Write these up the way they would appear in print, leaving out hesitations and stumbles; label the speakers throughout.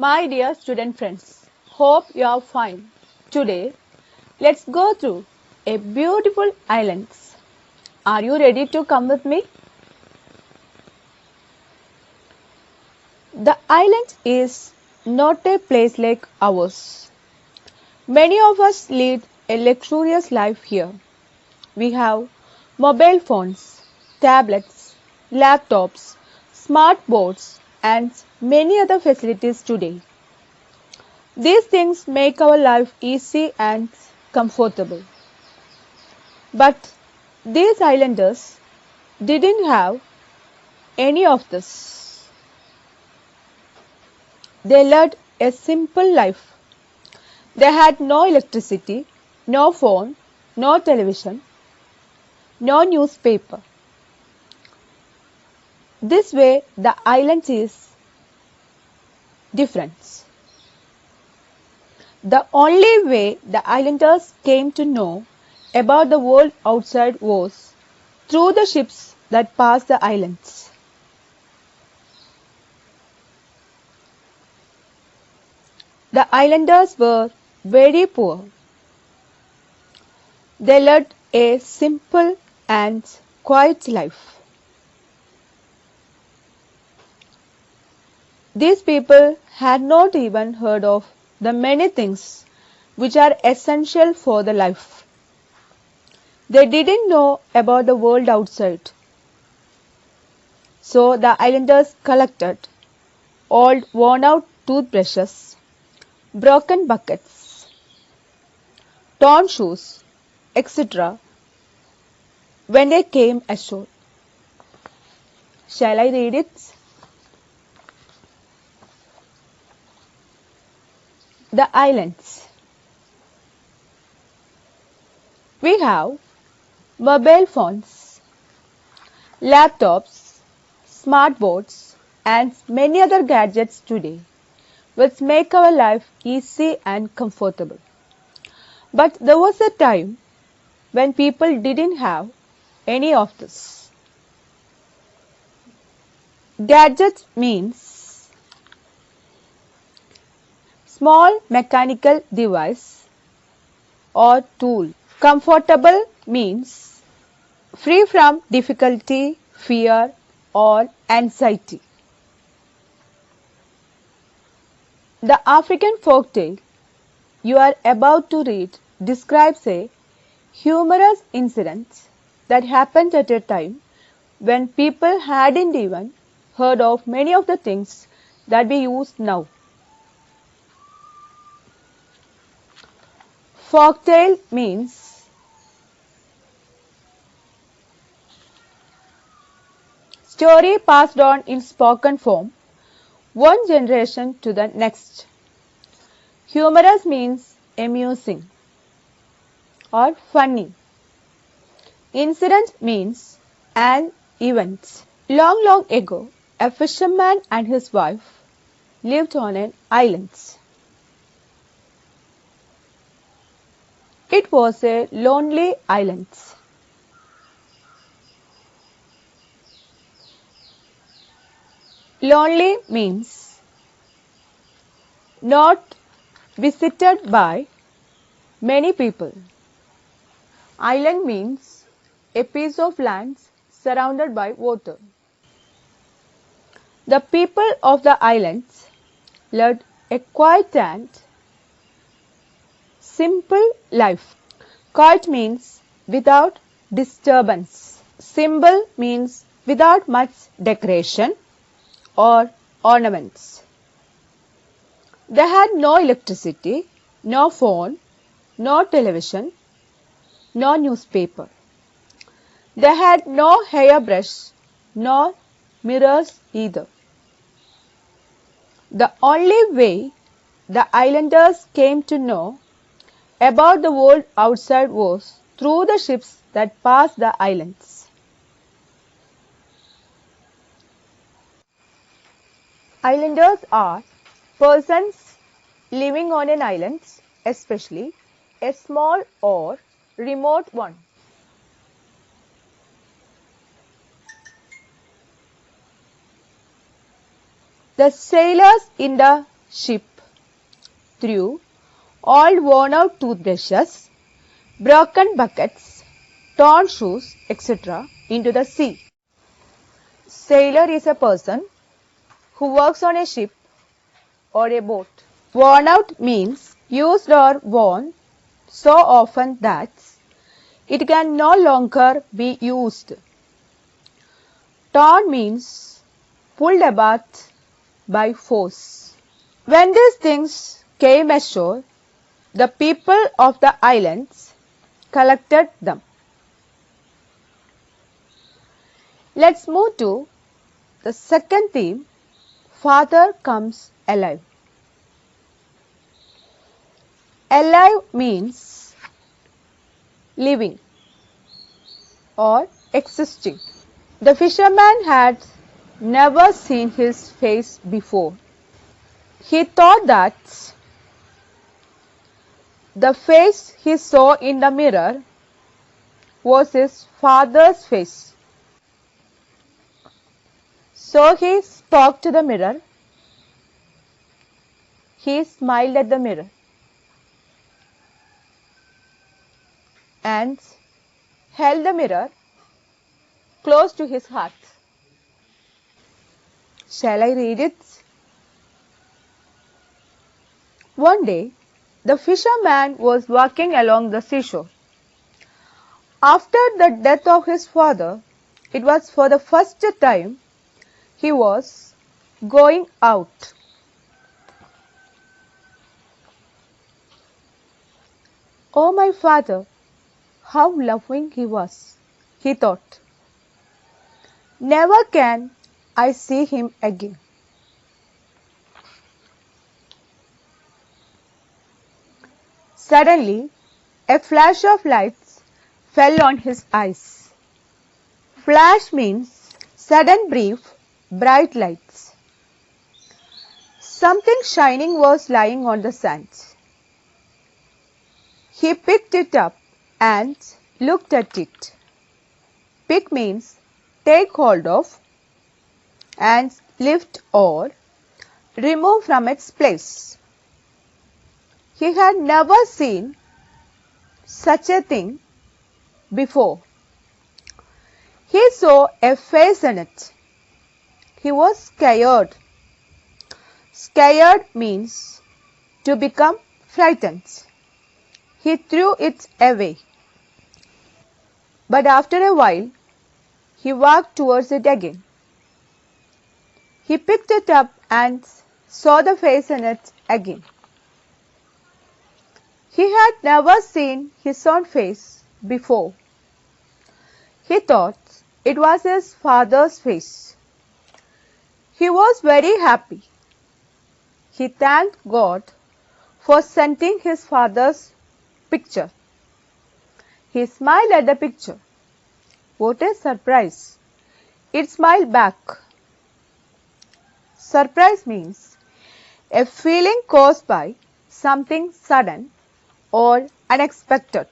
Speaker 1: My dear student friends, hope you are fine. Today, let's go through a beautiful islands. Are you ready to come with me? The island is not a place like ours. Many of us lead a luxurious life here. We have mobile phones, tablets, laptops, smart boards, and many other facilities today. These things make our life easy and comfortable. But these islanders didn't have any of this. They led a simple life. They had no electricity, no phone, no television, no newspaper. This way the island is different. The only way the islanders came to know about the world outside was through the ships that passed the islands. The islanders were very poor. They led a simple and quiet life. These people had not even heard of the many things which are essential for the life. They didn't know about the world outside. So the islanders collected old worn out toothbrushes, broken buckets, torn shoes, etc. when they came ashore. Shall I read it? The islands. We have mobile phones, laptops, smart boards, and many other gadgets today, which make our life easy and comfortable. But there was a time when people didn't have any of this. Gadget means small mechanical device or tool. Comfortable means free from difficulty, fear or anxiety. The African folktale you are about to read describes a humorous incident that happened at a time when people hadn't even heard of many of the things that we use now. Folktale means story passed on in spoken form, one generation to the next. Humorous means amusing or funny. Incident means an event. Long, long ago, a fisherman and his wife lived on an island. It was a lonely island. Lonely means not visited by many people. Island means a piece of land surrounded by water. The people of the islands led a quiet and simple life. Quiet means without disturbance. Simple means without much decoration or ornaments. They had no electricity, no phone, no television, no newspaper. They had no hairbrush, no mirrors either. The only way the islanders came to know about the world outside was through the ships that passed the islands. Islanders are persons living on an island, especially a small or remote one. The sailors in the ship threw old worn out toothbrushes, broken buckets, torn shoes, etc. into the sea. Sailor is a person who works on a ship or a boat. Worn out means used or worn so often that it can no longer be used. Torn means pulled apart by force. When these things came ashore, the people of the islands collected them. Let's move to the second theme, Father Comes Alive. Alive means living or existing. The fisherman had never seen his face before. He thought that the face he saw in the mirror was his father's face. So he spoke to the mirror. He smiled at the mirror and held the mirror close to his heart. Shall I read it? One day, the fisherman was walking along the seashore. After the death of his father, it was for the first time he was going out. Oh, my father, how loving he was, he thought. Never can I see him again. Suddenly, a flash of light fell on his eyes. Flash means sudden brief, bright lights. Something shining was lying on the sand. He picked it up and looked at it. Pick means take hold of and lift or remove from its place. He had never seen such a thing before. He saw a face in it. He was scared. Scared means to become frightened. He threw it away. But after a while, he walked towards it again. He picked it up and saw the face in it again. He had never seen his own face before. He thought it was his father's face. He was very happy. He thanked God for sending his father's picture. He smiled at the picture. What a surprise! It smiled back. Surprise means a feeling caused by something sudden or unexpected.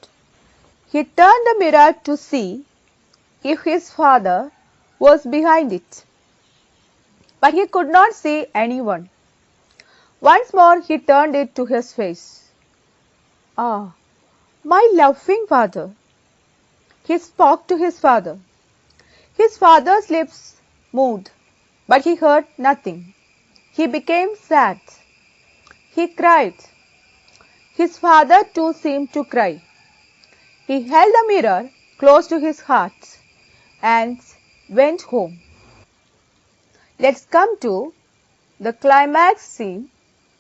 Speaker 1: He turned the mirror to see if his father was behind it, but he could not see anyone. Once more he turned it to his face. Ah, my loving father! He spoke to his father. His father's lips moved, but he heard nothing. He became sad. He cried. His father too seemed to cry. He held the mirror close to his heart and went home. Let's come to the climax scene,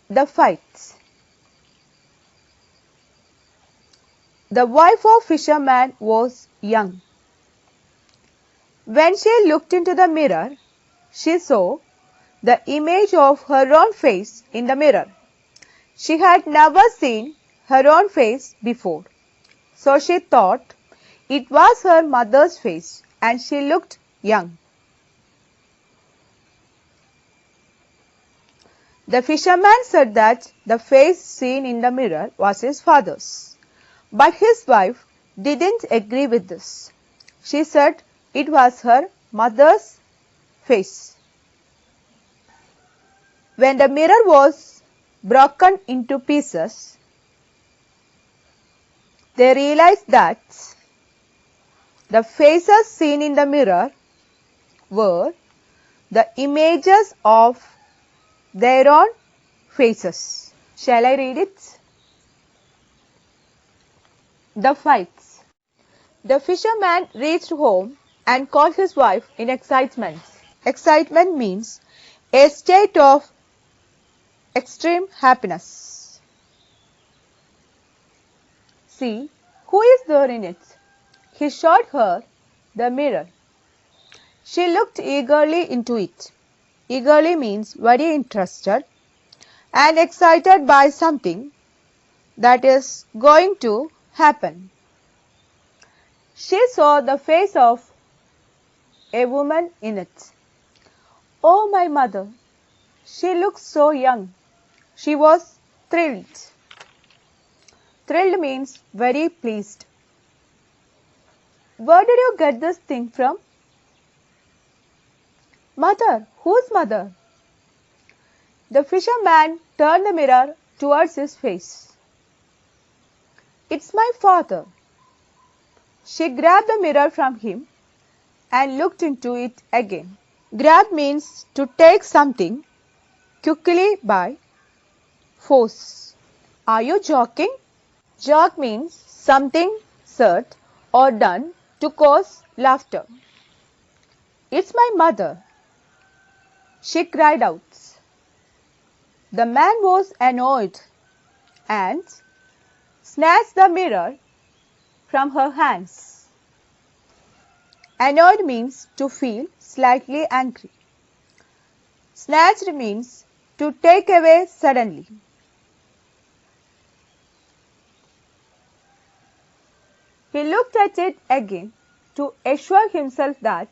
Speaker 1: the fight. The wife of fisherman was young. When she looked into the mirror, she saw the image of her own face in the mirror. She had never seen her own face before, so she thought it was her mother's face and she looked young. The fisherman said that the face seen in the mirror was his father's, but his wife didn't agree with this. She said it was her mother's face. When the mirror was broken into pieces, they realized that the faces seen in the mirror were the images of their own faces. Shall I read it? The fights. The fisherman reached home and called his wife in excitement. Excitement means a state of extreme happiness. See, who is there in it? He showed her the mirror. She looked eagerly into it. Eagerly means very interested and excited by something that is going to happen. She saw the face of a woman in it. Oh, my mother! She looks so young. She was thrilled. Thrilled means very pleased. Where did you get this thing from? Mother, whose mother? The fisherman turned the mirror towards his face. It's my father. She grabbed the mirror from him and looked into it again. Grab means to take something quickly by force. Are you joking? Joke means something said or done to cause laughter. It's my mother, she cried out. The man was annoyed and snatched the mirror from her hands. Annoyed means to feel slightly angry. Snatched means to take away suddenly. He looked at it again to assure himself that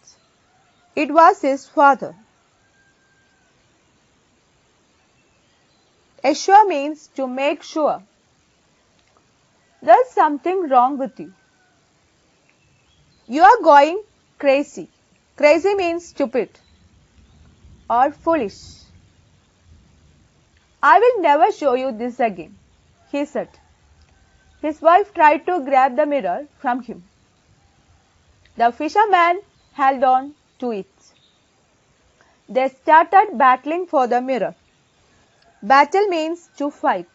Speaker 1: it was his father. Assure means to make sure. There's something wrong with you. You are going crazy. Crazy means stupid or foolish. I will never show you this again, he said. His wife tried to grab the mirror from him. The fisherman held on to it. They started battling for the mirror. Battle means to fight.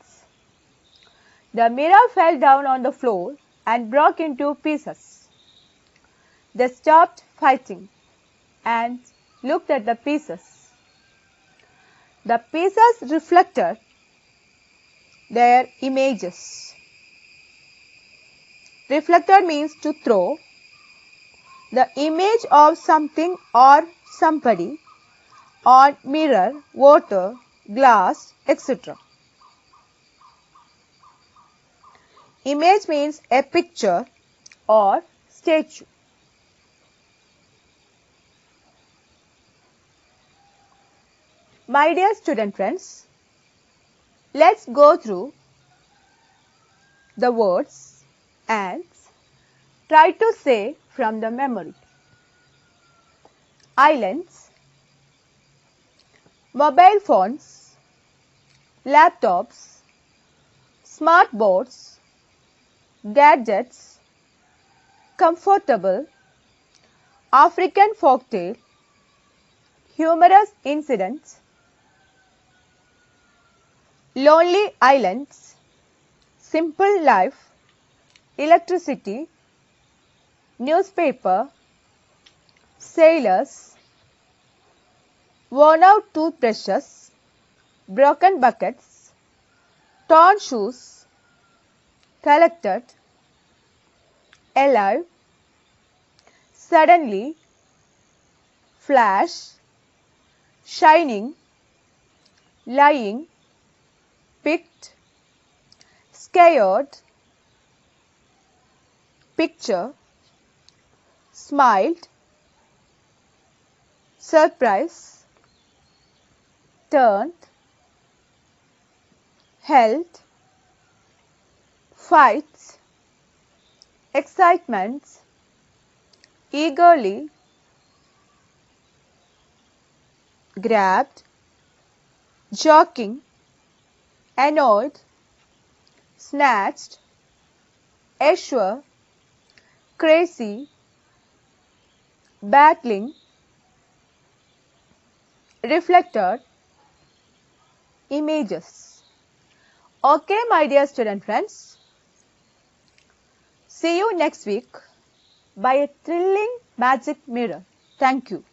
Speaker 1: The mirror fell down on the floor and broke into pieces. They stopped fighting and looked at the pieces. The pieces reflected their images. Reflected means to throw the image of something or somebody on mirror, water, glass, etc. Image means a picture or statue. My dear student friends, let's go through the words and try to say from the memory. Islands, mobile phones, laptops, smart boards, gadgets, comfortable, African folktale, humorous incidents, lonely islands, simple life, electricity, newspaper, sailors, worn out toothbrushes, broken buckets, torn shoes, collected, alive, suddenly, flash, shining, lying, picked, scared, picture, smiled, surprise, turned, held, fights, excitement, eagerly, grabbed, joking, annoyed, snatched, assure, crazy, battling, reflected, images. Okay, my dear student friends, see you next week by a thrilling magic mirror. Thank you.